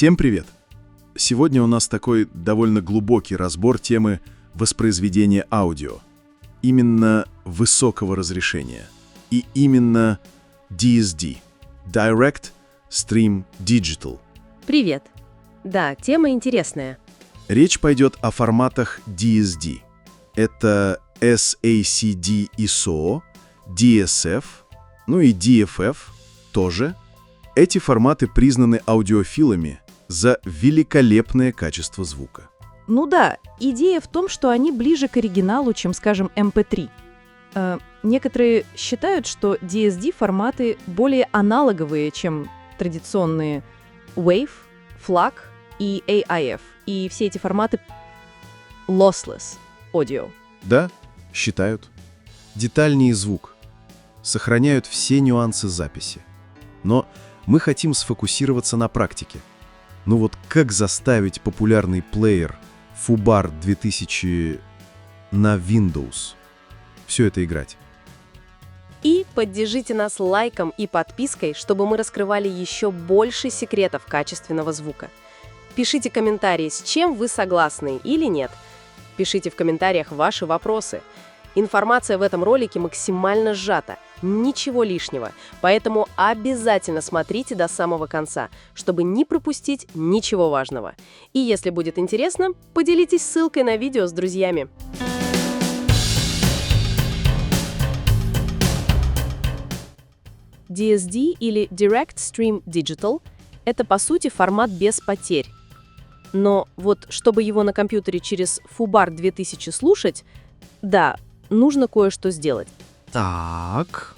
Всем привет! Сегодня у нас такой довольно глубокий разбор темы воспроизведения аудио. Именно высокого разрешения. И именно DSD – Direct Stream Digital. Привет. Да, тема интересная. Речь пойдет о форматах DSD. Это SACD ISO, DSF, ну и DFF тоже. Эти форматы признаны аудиофилами за великолепное качество звука. Ну да, идея в том, что они ближе к оригиналу, чем, скажем, MP3. Некоторые считают, что DSD-форматы более аналоговые, чем традиционные WAV, FLAC и AIF. И все эти форматы lossless audio. Да, считают. Детальнее звук. Сохраняют все нюансы записи. Но мы хотим сфокусироваться на практике. Ну вот как заставить популярный плеер Fubar 2000 на Windows все это играть? И поддержите нас лайком и подпиской, чтобы мы раскрывали еще больше секретов качественного звука. Пишите комментарии, с чем вы согласны или нет. Пишите в комментариях ваши вопросы. Информация в этом ролике максимально сжата, ничего лишнего, поэтому обязательно смотрите до самого конца, чтобы не пропустить ничего важного. И если будет интересно, поделитесь ссылкой на видео с друзьями. DSD или Direct Stream Digital – это, по сути, формат без потерь. Но вот чтобы его на компьютере через Fubar 2000 слушать, да, нужно кое-что сделать. Так.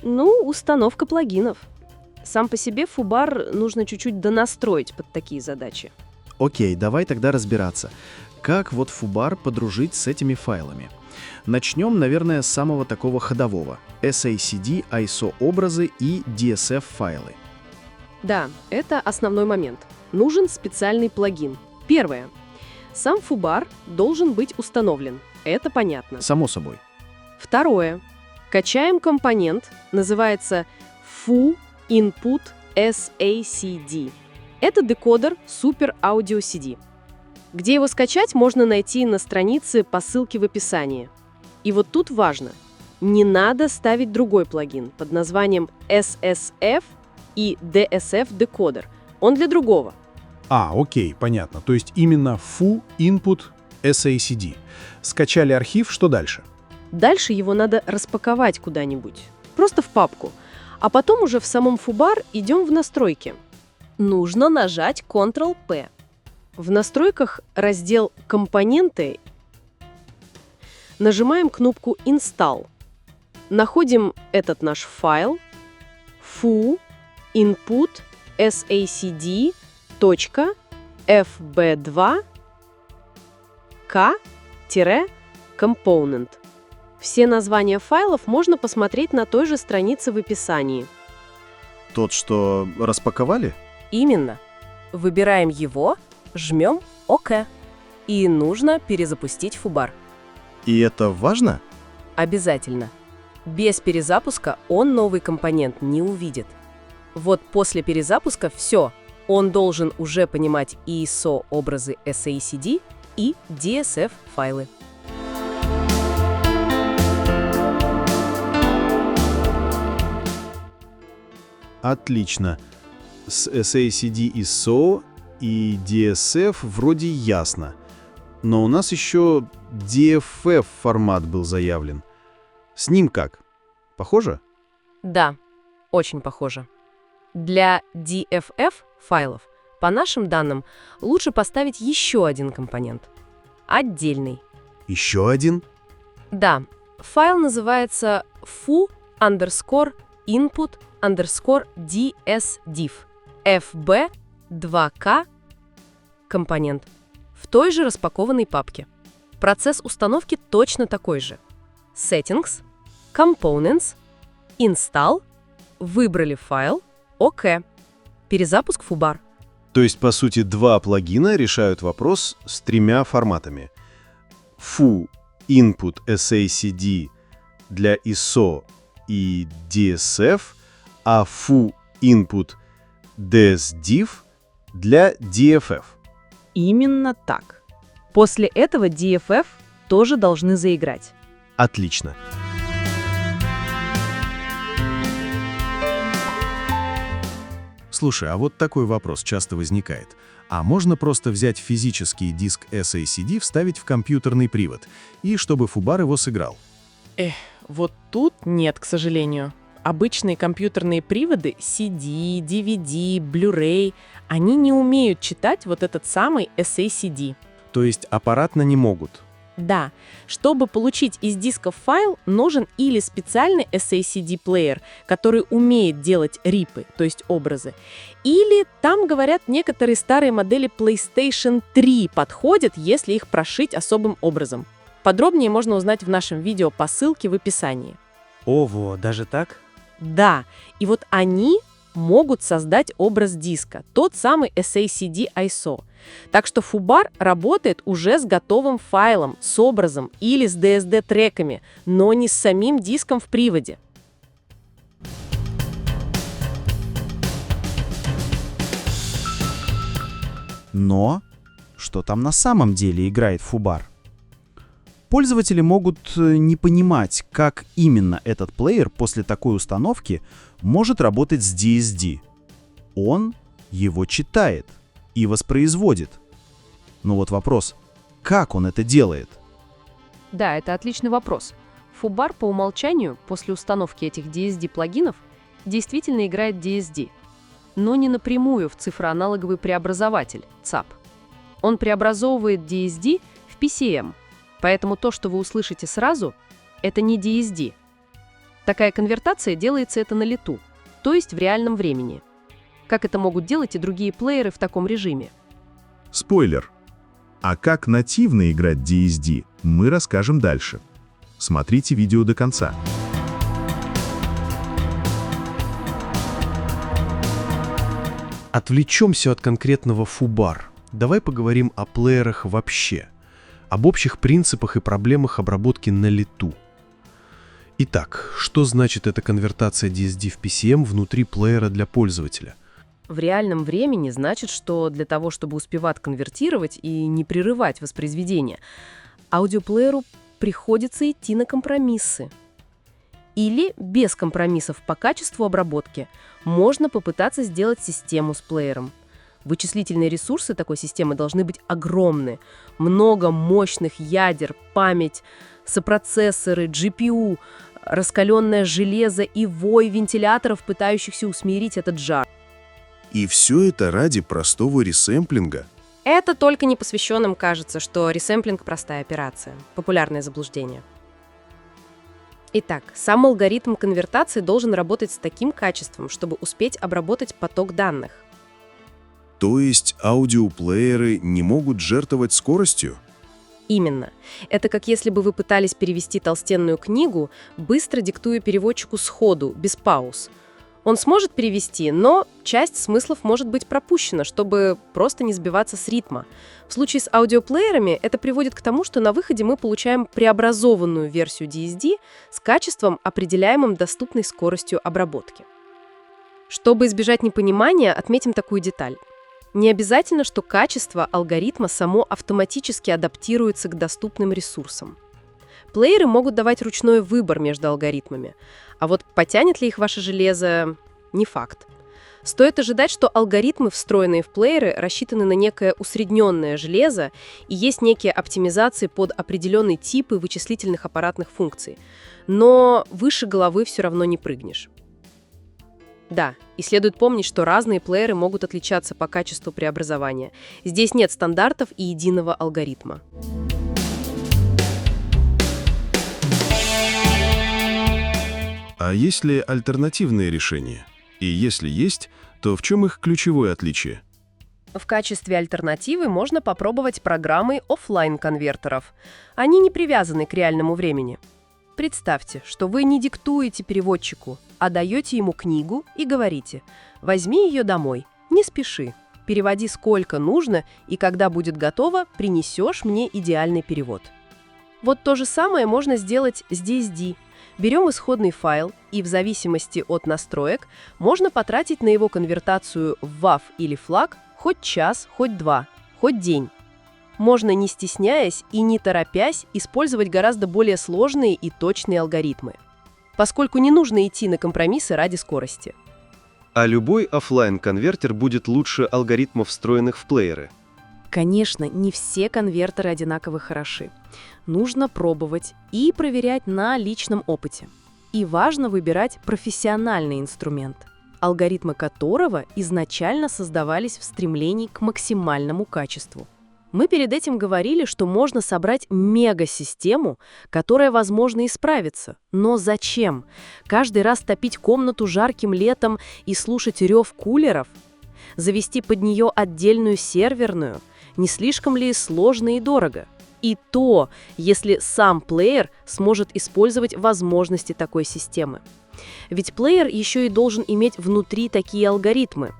Ну, установка плагинов. Сам по себе Fubar нужно чуть-чуть донастроить под такие задачи. Окей, давай тогда разбираться. Как вот Fubar подружить с этими файлами? Начнем, наверное, с самого такого ходового. SACD, ISO-образы и DSF-файлы. Да, это основной момент. Нужен специальный плагин. Первое. Сам Fubar должен быть установлен. Это понятно. Само собой. Второе. Качаем компонент, называется Fu Input SACD. Это декодер Super Audio CD. Где его скачать, можно найти на странице по ссылке в описании. И вот тут важно. Не надо ставить другой плагин под названием SSF и DSF декодер. Он для другого. Окей, понятно. То есть именно Fu Input SACD. Скачали архив, что дальше? Дальше его надо распаковать куда-нибудь. Просто в папку. А потом уже в самом Fubar идем в настройки. Нужно нажать Ctrl-P. В настройках раздел «Компоненты». Нажимаем кнопку «Install». Находим этот наш файл Fu Input SACD .fb2 k-component. Все названия файлов можно посмотреть на той же странице в описании. Тот, что распаковали? Именно. Выбираем его, жмем ОК. И нужно перезапустить Fubar. И это важно? Обязательно. Без перезапуска он новый компонент не увидит. Вот после перезапуска все. Он должен уже понимать ISO-образы SACD и DSF-файлы. Отлично. С SACD ISO и DSF вроде ясно. Но у нас еще DFF формат был заявлен. С ним как? Похоже? Да, очень похоже. Для DFF файлов, по нашим данным, лучше поставить еще один компонент. Отдельный. Еще один? Да, файл называется fu_input_dsdiff fb2k компонент в той же распакованной папке. Процесс установки точно такой же. Settings, Components, Install, выбрали файл, ОК. Перезапуск Fubar. То есть, по сути, два плагина решают вопрос с тремя форматами. Fu Input SACD для ISO и DSF, а Fu Input DSDiff для DFF. Именно так. После этого DFF тоже должны заиграть. Отлично. Слушай, а вот такой вопрос часто возникает. А можно просто взять физический диск SACD, вставить в компьютерный привод, и чтобы фубар его сыграл? Вот тут нет, к сожалению. Обычные компьютерные приводы CD, DVD, Blu-ray, они не умеют читать вот этот самый SACD. То есть аппаратно не могут? Да, чтобы получить из диска файл, нужен или специальный SACD-плеер, который умеет делать рипы, то есть образы, или там, говорят, некоторые старые модели PlayStation 3 подходят, если их прошить особым образом. Подробнее можно узнать в нашем видео по ссылке в описании. Ого, даже так? Да, и вот они могут создать образ диска, тот самый SACD ISO. Так что фубар работает уже с готовым файлом, с образом или с DSD-треками, но не с самим диском в приводе. Но что там на самом деле играет фубар? Пользователи могут не понимать, как именно этот плеер после такой установки может работать с DSD. Он его читает и воспроизводит. Но вот вопрос, как он это делает? Да, это отличный вопрос. Фубар по умолчанию после установки этих DSD-плагинов действительно играет DSD, но не напрямую в цифроаналоговый преобразователь, ЦАП. Он преобразовывает DSD в PCM, поэтому то, что вы услышите сразу, это не DSD. Такая конвертация делается это на лету, то есть в реальном времени. Как это могут делать и другие плееры в таком режиме? Спойлер. А как нативно играть DSD, мы расскажем дальше. Смотрите видео до конца. Отвлечемся от конкретного фубар. Давай поговорим о плеерах вообще, об общих принципах и проблемах обработки на лету. Итак, что значит эта конвертация DSD в PCM внутри плеера для пользователя? В реальном времени значит, что для того, чтобы успевать конвертировать и не прерывать воспроизведение, аудиоплееру приходится идти на компромиссы. Или без компромиссов по качеству обработки можно попытаться сделать систему с плеером. Вычислительные ресурсы такой системы должны быть огромны. Много мощных ядер, память, сопроцессоры, GPU, раскаленное железо и вой вентиляторов, пытающихся усмирить этот жар. И все это ради простого ресэмплинга. Это только непосвященным кажется, что ресэмплинг – простая операция. Популярное заблуждение. Итак, сам алгоритм конвертации должен работать с таким качеством, чтобы успеть обработать поток данных. То есть аудиоплееры не могут жертвовать скоростью? Именно. Это как если бы вы пытались перевести толстенную книгу, быстро диктуя переводчику сходу, без пауз. Он сможет перевести, но часть смыслов может быть пропущена, чтобы просто не сбиваться с ритма. В случае с аудиоплеерами это приводит к тому, что на выходе мы получаем преобразованную версию DSD с качеством, определяемым доступной скоростью обработки. Чтобы избежать непонимания, отметим такую деталь. Не обязательно, что качество алгоритма само автоматически адаптируется к доступным ресурсам. Плееры могут давать ручной выбор между алгоритмами, а вот потянет ли их ваше железо – не факт. Стоит ожидать, что алгоритмы, встроенные в плееры, рассчитаны на некое усредненное железо и есть некие оптимизации под определенные типы вычислительных аппаратных функций. Но выше головы все равно не прыгнешь. Да, и следует помнить, что разные плееры могут отличаться по качеству преобразования. Здесь нет стандартов и единого алгоритма. А есть ли альтернативные решения? И если есть, то в чем их ключевое отличие? В качестве альтернативы можно попробовать программы оффлайн-конвертеров. Они не привязаны к реальному времени. Представьте, что вы не диктуете переводчику, а даете ему книгу и говорите: «Возьми ее домой, не спеши, переводи сколько нужно, и когда будет готово, принесешь мне идеальный перевод». Вот то же самое можно сделать с DSD. Берем исходный файл, и в зависимости от настроек можно потратить на его конвертацию в WAV или FLAC Хоть час, хоть два, хоть день. Можно, не стесняясь и не торопясь, использовать гораздо более сложные и точные алгоритмы, поскольку не нужно идти на компромиссы ради скорости. А любой оффлайн-конвертер будет лучше алгоритмов, встроенных в плееры. Конечно, не все конвертеры одинаково хороши. Нужно пробовать и проверять на личном опыте. И важно выбирать профессиональный инструмент, алгоритмы которого изначально создавались в стремлении к максимальному качеству. Мы перед этим говорили, что можно собрать мега-систему, которая, возможно, и справится. Но зачем? Каждый раз топить комнату жарким летом и слушать рев кулеров? Завести под нее отдельную серверную? Не слишком ли сложно и дорого? И то, если сам плеер сможет использовать возможности такой системы. Ведь плеер еще и должен иметь внутри такие алгоритмы,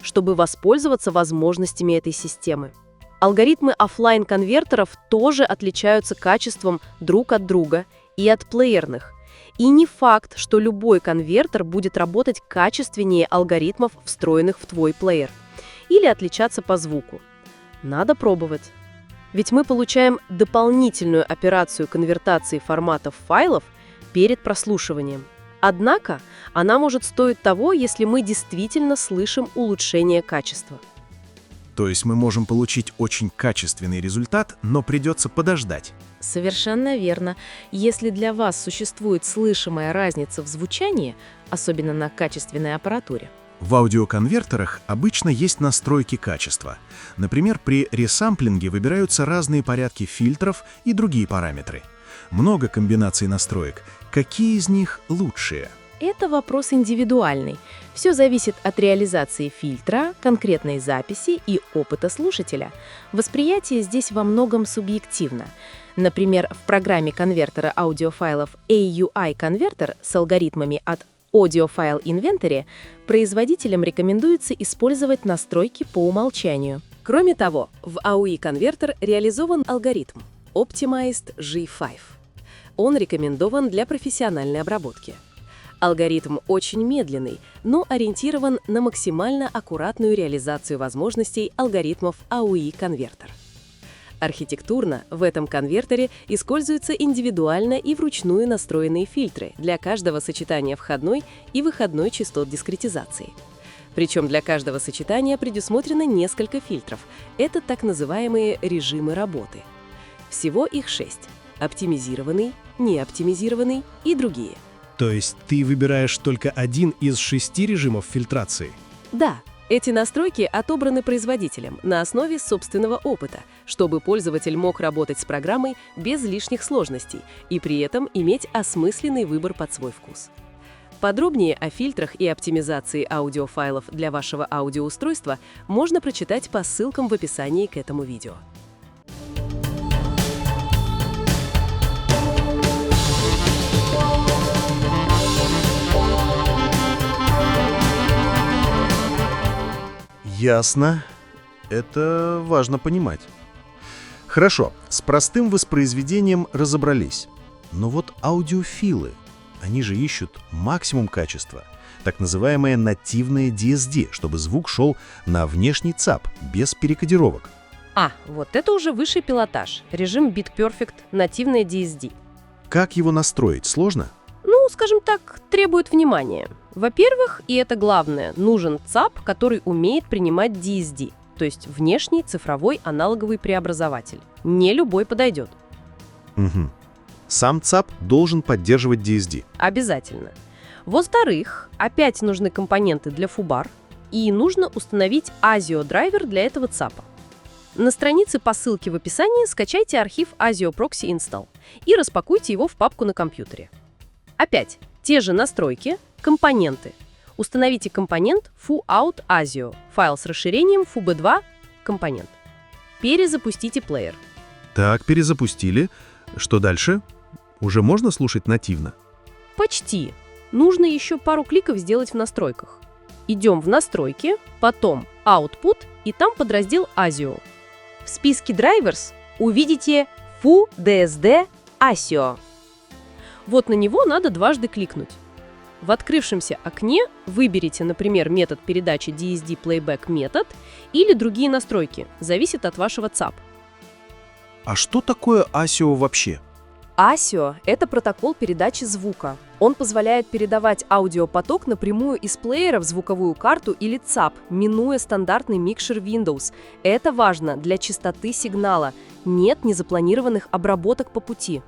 чтобы воспользоваться возможностями этой системы. Алгоритмы оффлайн-конвертеров тоже отличаются качеством друг от друга и от плеерных. И не факт, что любой конвертер будет работать качественнее алгоритмов, встроенных в твой плеер, или отличаться по звуку. Надо пробовать. Ведь мы получаем дополнительную операцию конвертации форматов файлов перед прослушиванием. Однако она может стоить того, если мы действительно слышим улучшение качества. То есть мы можем получить очень качественный результат, но придется подождать. Совершенно верно. Если для вас существует слышимая разница в звучании, особенно на качественной аппаратуре, В аудиоконвертерах обычно есть настройки качества. Например, при ресамплинге выбираются разные порядки фильтров и другие параметры. Много комбинаций настроек. Какие из них лучшие? это вопрос индивидуальный. Все зависит от реализации фильтра, конкретной записи и опыта слушателя. Восприятие здесь во многом субъективно. Например, в программе конвертера аудиофайлов AUI Converter с алгоритмами от Audiophile Inventory производителям рекомендуется использовать настройки по умолчанию. Кроме того, в AUI Converter реализован алгоритм Optimized G5. Он рекомендован для профессиональной обработки. Алгоритм очень медленный, но ориентирован на максимально аккуратную реализацию возможностей алгоритмов AUI Converter. Архитектурно в этом конвертере используются индивидуально и вручную настроенные фильтры для каждого сочетания входной и выходной частот дискретизации. Причем для каждого сочетания предусмотрено несколько фильтров. Это так называемые режимы работы. Всего их 6. Оптимизированный, неоптимизированный и другие. То есть ты выбираешь только один из 6 режимов фильтрации? Да, эти настройки отобраны производителем на основе собственного опыта, чтобы пользователь мог работать с программой без лишних сложностей и при этом иметь осмысленный выбор под свой вкус. Подробнее о фильтрах и оптимизации аудиофайлов для вашего аудиоустройства можно прочитать по ссылкам в описании к этому видео. Ясно. Это важно понимать. Хорошо, с простым воспроизведением разобрались. Но вот аудиофилы, они же ищут максимум качества, так называемое нативное DSD, чтобы звук шел на внешний ЦАП, без перекодировок. Вот это уже высший пилотаж, режим Beat Perfect, нативное DSD. Как его настроить, сложно? Скажем так, требует внимания. Во-первых, и это главное, нужен ЦАП, который умеет принимать DSD, то есть внешний цифровой аналоговый преобразователь. Не любой подойдет. Угу. Сам ЦАП должен поддерживать DSD. Обязательно. Во-вторых, опять нужны компоненты для FUBAR, и нужно установить ASIO-драйвер для этого ЦАПа. На странице по ссылке в описании скачайте архив ASIO Proxy Install и распакуйте его в папку на компьютере. Опять, те же настройки, компоненты. Установите компонент FUOut ASIO, файл с расширением FUB2, компонент. Перезапустите плеер. Так, перезапустили. Что дальше? Уже можно слушать нативно? Почти. Нужно еще пару кликов сделать в настройках. Идем в настройки, потом Output и там подраздел ASIO. В списке Drivers увидите FUDSD ASIO. Вот на него надо дважды кликнуть. В открывшемся окне выберите, например, метод передачи DSD Playback метод или другие настройки, зависит от вашего ЦАП. А что такое ASIO вообще? ASIO — это протокол передачи звука. Он позволяет передавать аудиопоток напрямую из плеера в звуковую карту или ЦАП, минуя стандартный микшер Windows. Это важно для чистоты сигнала. Нет незапланированных обработок по пути.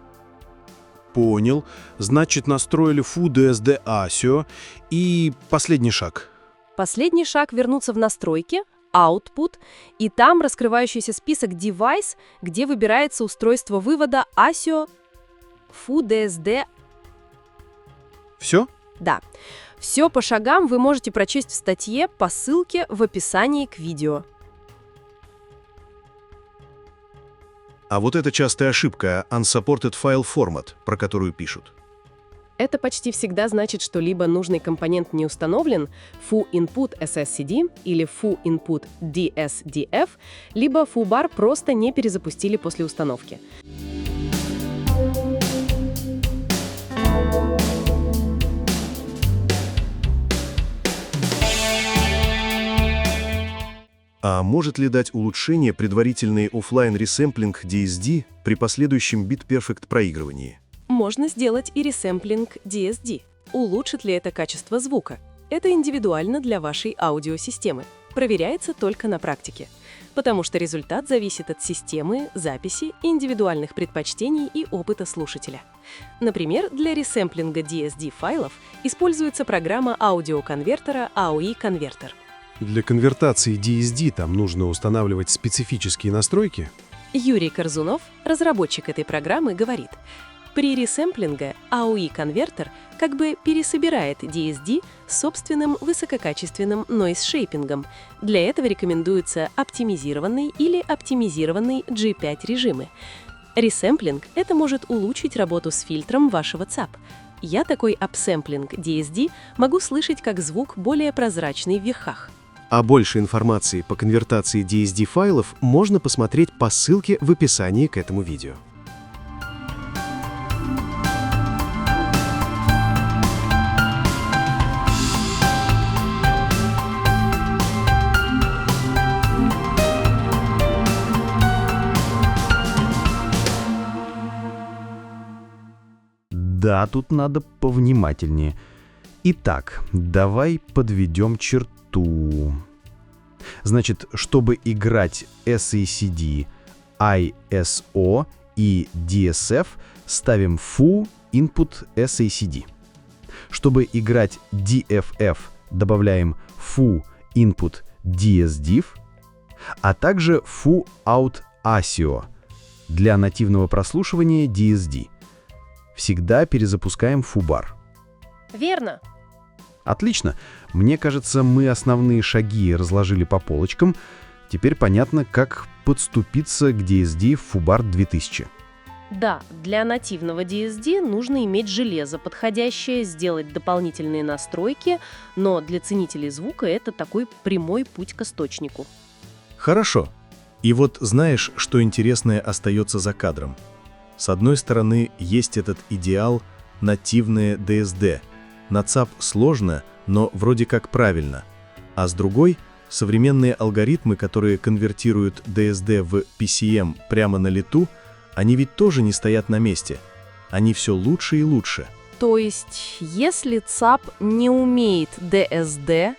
Понял. Значит, настроили FU-DSD ASIO. И последний шаг. Последний шаг — вернуться в настройки, Output, и там раскрывающийся список Device, где выбирается устройство вывода ASIO FU-DSD. Все? Да. Все по шагам вы можете прочесть в статье по ссылке в описании к видео. А вот это частая ошибка Unsupported File Format, про которую пишут. Это почти всегда значит, что либо нужный компонент не установлен, FU-Input SSCD или FU-Input DSDF, либо FU-бар просто не перезапустили после установки. А может ли дать улучшение предварительный оффлайн ресэмплинг DSD при последующем Bit-Perfect проигрывании? Можно сделать и ресэмплинг DSD. Улучшит ли это качество звука? Это индивидуально для вашей аудиосистемы. Проверяется только на практике. Потому что результат зависит от системы, записи, индивидуальных предпочтений и опыта слушателя. Например, для ресэмплинга DSD файлов используется программа аудиоконвертера AOE Converter. Для конвертации DSD там нужно устанавливать специфические настройки? Юрий Корзунов, разработчик этой программы, говорит, при ресэмплинге AOE Converter как бы пересобирает DSD с собственным высококачественным нойз-шейпингом. Для этого рекомендуются оптимизированный или оптимизированный G5 режимы. Ресэмплинг — это может улучшить работу с фильтром вашего ЦАП. Я такой апсэмплинг DSD могу слышать как звук более прозрачный в верхах. А больше информации по конвертации DSD-файлов можно посмотреть по ссылке в описании к этому видео. Да, тут надо повнимательнее. Итак, давай подведем черту. Значит, чтобы играть SACD, ISO и DSF, ставим FU Input SACD. Чтобы играть DFF, добавляем FU Input DSDIF, а также FU Out ASIO для нативного прослушивания DSD. Всегда перезапускаем FU-бар. Верно. Отлично. Мне кажется, мы основные шаги разложили по полочкам. Теперь понятно, как подступиться к DSD в FU-бар 2000. Да, для нативного DSD нужно иметь железо подходящее, сделать дополнительные настройки, но для ценителей звука это такой прямой путь к источнику. Хорошо. И вот знаешь, что интересное остается за кадром? С одной стороны, есть этот идеал нативное DSD. На ЦАП сложно, но вроде как правильно. А с другой, современные алгоритмы, которые конвертируют DSD в PCM прямо на лету, они ведь тоже не стоят на месте. Они все лучше и лучше. То есть, если ЦАП не умеет DSD,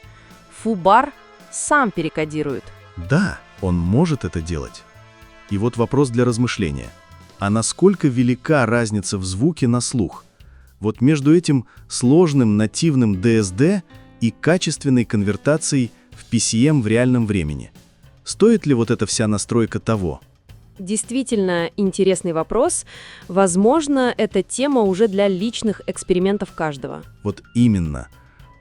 FU-бар сам перекодирует. Да, он может это делать. И вот вопрос для размышления. А насколько велика разница в звуке на слух? Вот между этим сложным нативным DSD и качественной конвертацией в PCM в реальном времени. Стоит ли вот эта вся настройка того? Действительно интересный вопрос. Возможно, эта тема уже для личных экспериментов каждого. Вот именно.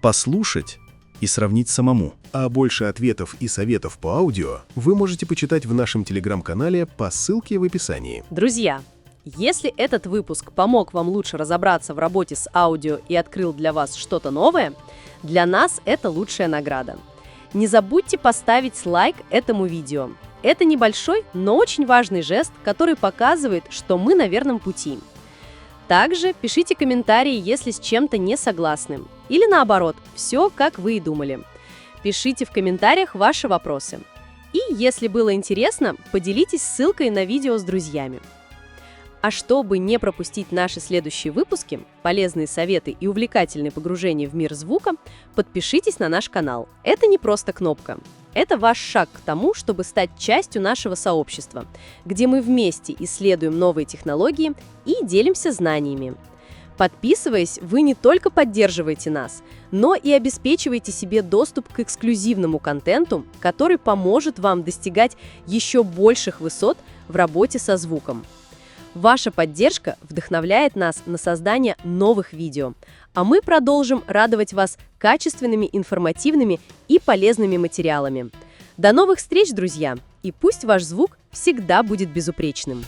Послушать и сравнить самому. А больше ответов и советов по аудио вы можете почитать в нашем телеграм-канале по ссылке в описании. Друзья, если этот выпуск помог вам лучше разобраться в работе с аудио и открыл для вас что-то новое, для нас это лучшая награда. Не забудьте поставить лайк этому видео. Это небольшой, но очень важный жест, который показывает, что мы на верном пути. Также пишите комментарии, если с чем-то не согласны. Или наоборот, все, как вы и думали. Пишите в комментариях ваши вопросы. И, если было интересно, поделитесь ссылкой на видео с друзьями. А чтобы не пропустить наши следующие выпуски, полезные советы и увлекательные погружения в мир звука, подпишитесь на наш канал. Это не просто кнопка. Это ваш шаг к тому, чтобы стать частью нашего сообщества, где мы вместе исследуем новые технологии и делимся знаниями. Подписываясь, вы не только поддерживаете нас, но и обеспечиваете себе доступ к эксклюзивному контенту, который поможет вам достигать еще больших высот в работе со звуком. Ваша поддержка вдохновляет нас на создание новых видео, а мы продолжим радовать вас качественными, информативными и полезными материалами. До новых встреч, друзья! И пусть ваш звук всегда будет безупречным!